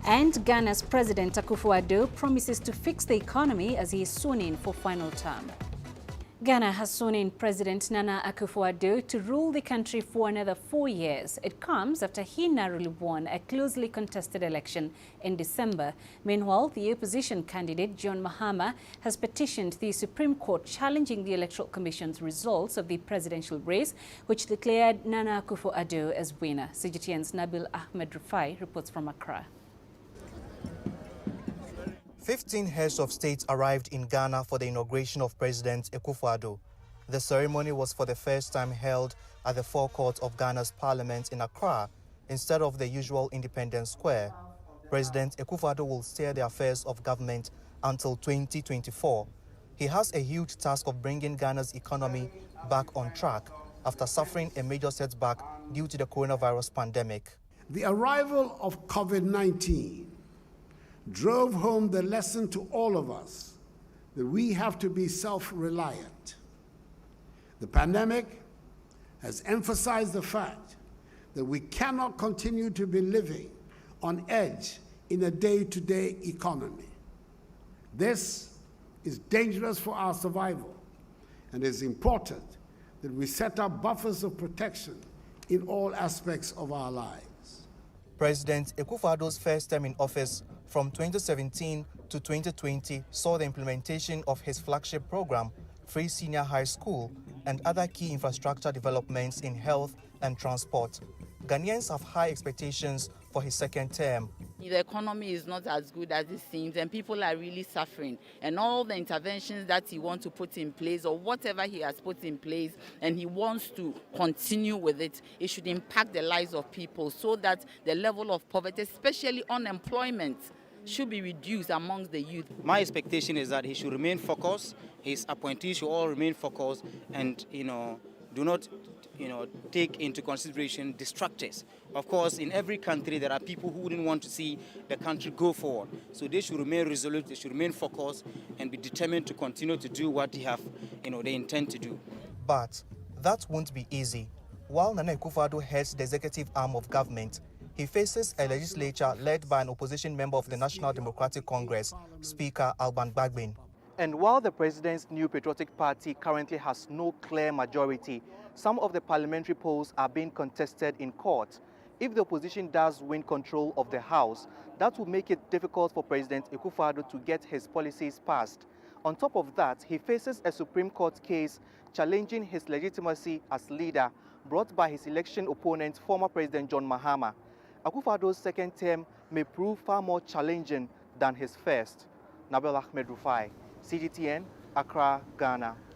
And Ghana's President Akufo Addo promises to fix the economy as he is sworn in for final term. Ghana has sworn in President Nana Akufo Addo to rule the country for another 4 years. It comes after he narrowly won a closely contested election in December. Meanwhile, the opposition candidate, John Mahama, has petitioned the Supreme Court challenging the Electoral Commission's results of the presidential race, which declared Nana Akufo Addo as winner. CGTN's Nabil Ahmed Rufai reports from Accra. 15 heads of state arrived in Ghana for the inauguration of President Akufo Addo. The ceremony was for the first time held at the forecourt of Ghana's parliament in Accra instead of the usual Independence Square. President Akufo Addo will steer the affairs of government until 2024. He has a huge task of bringing Ghana's economy back on track after suffering a major setback due to the coronavirus pandemic. The arrival of COVID-19 drove home the lesson to all of us that we have to be self-reliant. The pandemic has emphasized the fact that we cannot continue to be living on edge in a day-to-day economy. This is dangerous for our survival, and it is important that we set up buffers of protection in all aspects of our lives. President Akufo Addo's first term in office from 2017 to 2020 saw the implementation of his flagship program, Free Senior High School, and other key infrastructure developments in health and transport. Ghanaians have high expectations for his second term. The economy is not as good as it seems, and people are really suffering. And all the interventions that he wants to put in place, or whatever he has put in place, and he wants to continue with it, it should impact the lives of people so that the level of poverty, especially unemployment, should be reduced amongst the youth. My expectation is that he should remain focused, his appointees should all remain focused, and do not take into consideration distractors. Of course, in every country there are people who wouldn't want to see the country go forward. So they should remain resolute, they should remain focused and be determined to continue to do what they intend to do. But that won't be easy. While Nana Akufo Addo heads the executive arm of government, he faces a legislature led by an opposition member of the National Democratic Congress, Speaker Alban Bagbin. And while the president's new patriotic party currently has no clear majority, some of the parliamentary polls are being contested in court. If the opposition does win control of the House, that will make it difficult for President Akufo Addo to get his policies passed. On top of that, he faces a Supreme Court case challenging his legitimacy as leader, brought by his election opponent, former President John Mahama. Akufo Addo's second term may prove far more challenging than his first. Nabil Ahmed Rufai, CGTN, Accra, Ghana.